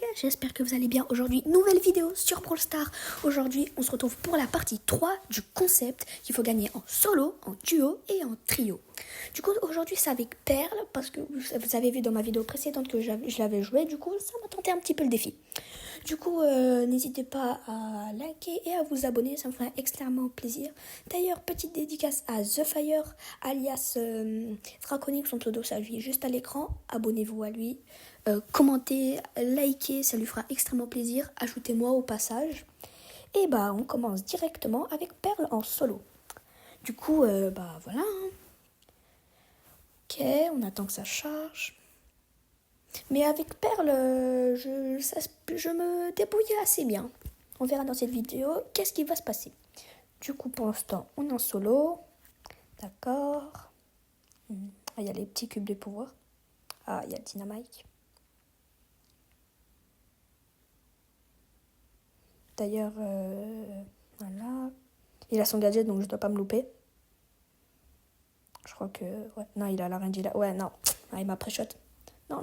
gars, j'espère que vous allez bien. Aujourd'hui, nouvelle vidéo sur Brawl Stars. Aujourd'hui, on se retrouve pour la partie 3 du concept qu'il faut gagner en solo, en duo et en trio. Du coup, aujourd'hui, c'est avec Perle, parce que vous avez vu dans ma vidéo précédente que je l'avais joué. Du coup, ça m'a tenté un petit peu le défi. Du coup, n'hésitez pas à liker et à vous abonner, ça me ferait extrêmement plaisir. D'ailleurs, petite dédicace à The Fire, alias Draconic, son pseudo, ça lui est juste à l'écran. Abonnez-vous à lui, commentez, likez, ça lui fera extrêmement plaisir. Ajoutez-moi au passage. Et bah, on commence directement avec Perle en solo. Du coup, voilà. Ok, on attend que ça charge. Mais avec Perle, je me débrouillais assez bien. On verra dans cette vidéo qu'est-ce qui va se passer. Du coup, pour l'instant, on est en solo. D'accord. Ah, il y a les petits cubes de pouvoir. Ah, il y a le dynamite. D'ailleurs, voilà. Il a son gadget, donc je dois pas me louper. Je crois que... Ouais, non, il a la range. Ouais, non. Ah, il m'a pré-shot. Non.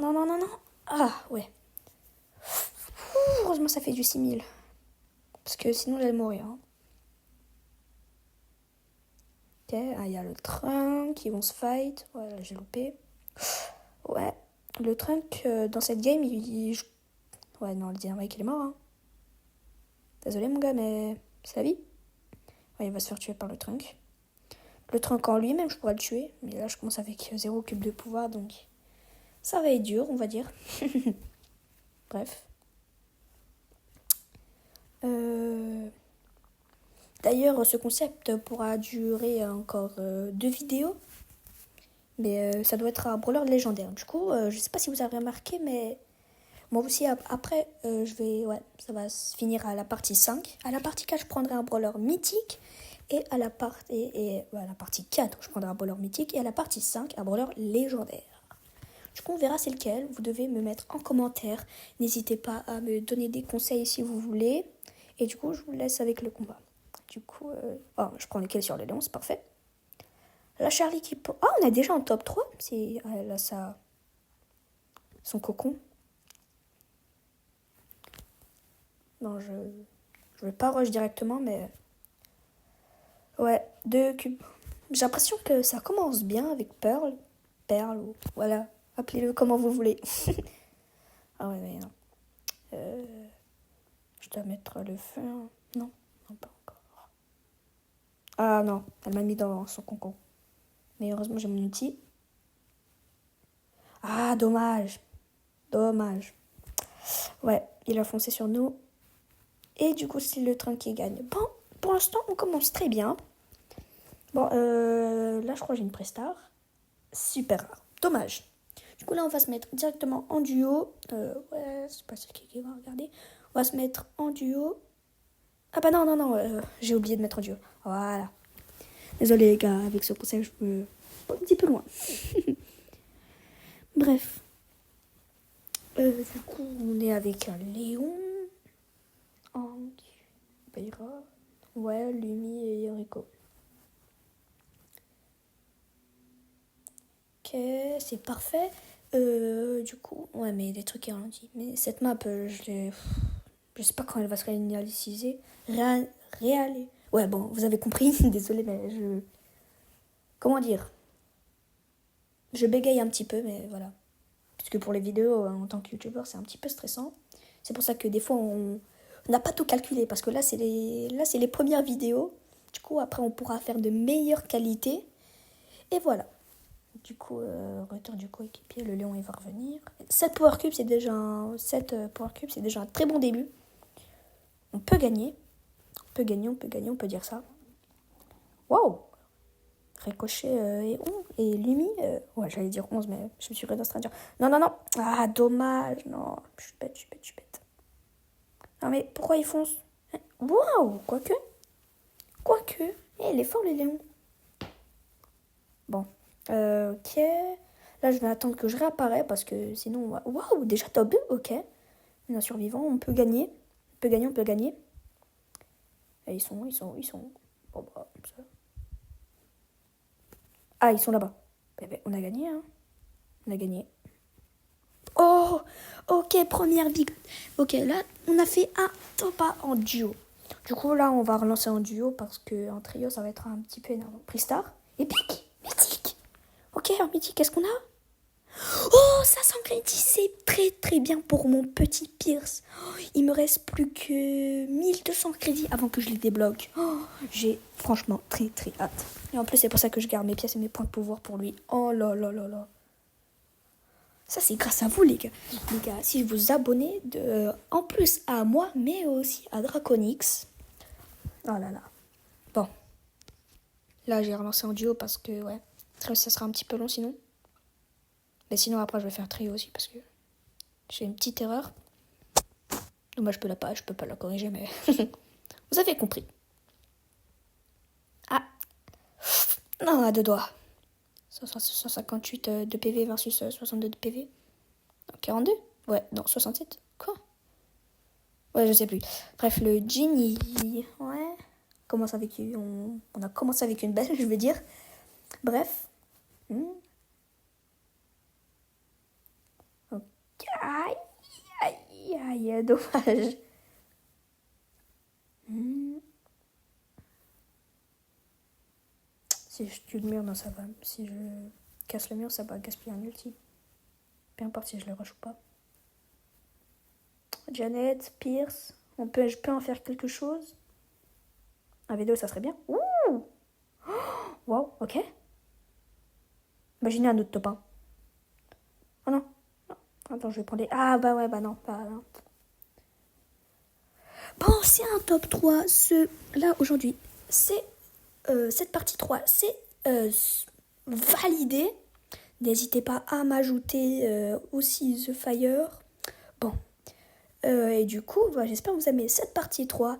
Ah, ouais. Heureusement, ça fait du 6000. Parce que sinon, j'allais mourir. Hein. Ok, ah, il y a le trunk qui vont se fight. Ouais, là, j'ai loupé. Ouais, le trunk, dans cette game, Ouais, non, le dynamite, il est mort. Hein. Désolé, mon gars, mais c'est la vie. Ouais, il va se faire tuer par le trunk. Le trunk en lui-même, je pourrais le tuer. Mais là, je commence avec 0 cube de pouvoir, donc ça va être dur, on va dire. Bref. D'ailleurs, ce concept pourra durer encore 2 vidéos. Mais ça doit être un brawler légendaire. Du coup, je sais pas si vous avez remarqué, mais moi aussi, après, ça va se finir à la partie 5. À la partie 4, je prendrai un brawler mythique. Et à la partie 4, je prendrai un brawler mythique. Et à la partie 5, un brawler légendaire. Du coup, on verra c'est lequel. Vous devez me mettre en commentaire. N'hésitez pas à me donner des conseils si vous voulez. Et du coup, je vous laisse avec le combat. Du coup, je prends lequel sur les lions, c'est parfait. La Charlie qui... Ah, on est déjà en top 3. Elle a son cocon. Non, je vais pas rush directement, mais... Ouais, 2 cubes. J'ai l'impression que ça commence bien avec Perle, ou... Voilà, appelez-le comme vous voulez. Ah ouais, mais non. Je dois mettre le feu. Non, pas encore. Ah non, elle m'a mis dans son concon. Mais heureusement, j'ai mon outil. Ah, dommage. Ouais, il a foncé sur nous. Et du coup, c'est le train qui gagne. Bon, pour l'instant, on commence très bien. Bon, là, je crois que j'ai une prestar. Super rare. Dommage. Du coup, là, on va se mettre directement en duo. Ouais, c'est pas ça qui va regarder. On va se mettre en duo. Ah bah non, j'ai oublié de mettre en duo. Voilà. Désolé les gars, avec ce conseil, je peux un petit peu loin. Bref. Du coup, on est avec un Léon. Bayra. Ouais, Lumi et Yorico. Ok, c'est parfait. Du coup, ouais, mais des trucs ralentis. Mais cette map, je sais pas quand elle va se réinitialiser. Ouais, bon, vous avez compris. Désolé, mais comment dire? Je bégaye un petit peu, mais voilà. Parce que pour les vidéos, en tant que youtubeur, c'est un petit peu stressant. C'est pour ça que des fois, on n'a pas tout calculé. Parce que là, c'est les premières vidéos. Du coup, après, on pourra faire de meilleure qualité. Et voilà. Du coup, retour du coéquipier, le Léon, il va revenir. 7 Power Cubes, c'est déjà un très bon début. On peut gagner. On peut dire ça. Waouh! Ricochet et Lumi. Ouais, j'allais dire 11, mais je me suis restreint à dire. Non. Ah, dommage. Non, je suis bête. Non, mais pourquoi ils foncent? Waouh! Quoique. Il est fort, le Léon. Bon. Ok. Là, je vais attendre que je réapparais parce que sinon... Waouh! Déjà top 2, ok. On est un survivant, on peut gagner. On peut gagner. Et ils sont... Bon, bah, ça... Ah, ils sont là-bas. On a gagné, hein. On a gagné. Oh, Ok, première big. Ok, là, on a fait un top A en duo. Du coup, là, on va relancer en duo parce qu'en trio, ça va être un petit peu énervant. Pristar, épique, mythique. Ok, en mythique, qu'est-ce qu'on a? Oh, 500 crédits, c'est très très bien pour mon petit Pierce. Oh, il me reste plus que 1200 crédits avant que je les débloque. Oh, j'ai franchement très très hâte. Et en plus, c'est pour ça que je garde mes pièces et mes points de pouvoir pour lui. Oh là là là là. Ça, c'est grâce à vous, les gars. Les gars, si vous vous abonnez en plus à moi, mais aussi à Draconix. Oh là là. Bon. Là, j'ai relancé en duo parce que, ouais, ça sera un petit peu long sinon. Mais sinon, après, je vais faire trio aussi parce que j'ai une petite erreur. Moi, je peux pas la corriger, mais vous avez compris. Ah, non, à deux doigts. 158 de PV versus 62 de PV. 42? Ouais, non, 67. Quoi? Ouais, je sais plus. Bref, le jean, ouais, commence avec on a commencé avec une belle, je veux dire. Bref. Ok. Aïe, aïe, aïe, dommage. Si je tue le mur, non, ça va. Si je casse le mur, ça va gaspiller un ulti. Peu importe si je le rush ou pas. Janet, Pierce, je peux en faire quelque chose. Un V2, ça serait bien. Ouh! Wow, ok. Imaginez un autre top 1. Oh non. Non. Attends, je vais prendre les... Ah bah ouais, bah non. Bah non. Bon, c'est un top 3. Là, aujourd'hui, c'est... cette partie 3, c'est validé. N'hésitez pas à m'ajouter aussi The Fire. Bon. Et du coup, bah, j'espère que vous aimez cette partie 3.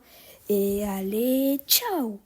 Et allez, ciao!